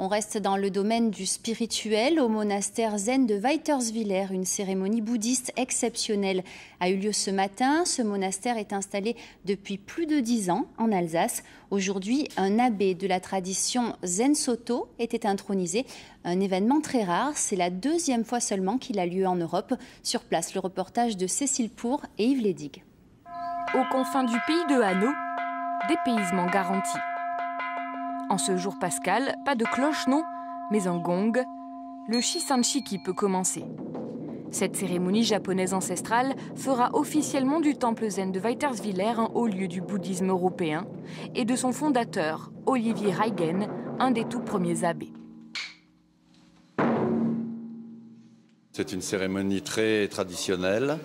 On reste dans le domaine du spirituel. Au monastère zen de Weiterswiller, une cérémonie bouddhiste exceptionnelle a eu lieu ce matin. Ce monastère est installé depuis plus de 10 ans en Alsace. Aujourd'hui, un abbé de la tradition Zen Soto était intronisé. Un événement très rare, c'est la 2e fois seulement qu'il a lieu en Europe. Sur place, le reportage de Cécile Pour et Yves Lédig. Aux confins du pays de Hanau, dépaysement garanti. En ce jour pascal, pas de cloche non, mais un gong. Le Shisanshiki peut commencer. Cette cérémonie japonaise ancestrale fera officiellement du temple zen de Weiterswiller un haut lieu du bouddhisme européen et de son fondateur, Olivier Reigen, un des tout premiers abbés. C'est une cérémonie très traditionnelle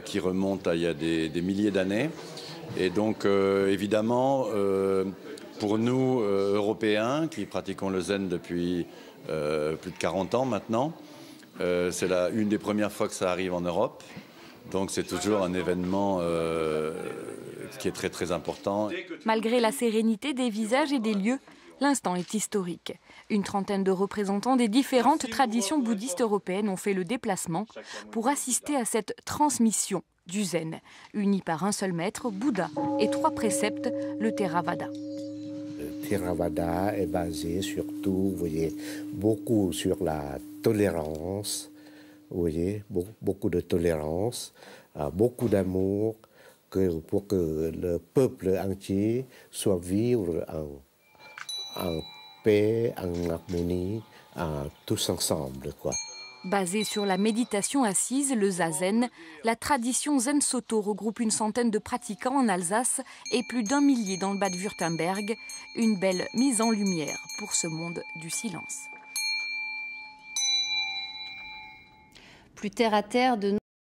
qui remonte à il y a des milliers d'années. Et donc évidemment, pour nous Européens qui pratiquons le zen depuis plus de 40 ans maintenant, c'est une des premières fois que ça arrive en Europe. Donc c'est toujours un événement qui est très très important. Malgré la sérénité des visages et des lieux, l'instant est historique. Une trentaine de représentants des différentes traditions bouddhistes européennes ont fait le déplacement pour assister à cette transmission du zen, unis par un seul maître, Bouddha, et 3 préceptes, le Theravada. Le Theravada est basé surtout, vous voyez, beaucoup sur la tolérance, vous voyez, beaucoup de tolérance, beaucoup d'amour, pour que le peuple entier soit vivre en paix, en harmonie, tous ensemble, quoi. Basée sur la méditation assise, le zazen, la tradition Zen Soto regroupe une centaine de pratiquants en Alsace et plus d'1 millier dans le Bade-Wurtemberg. Une belle mise en lumière pour ce monde du silence. Plus terre à terre, de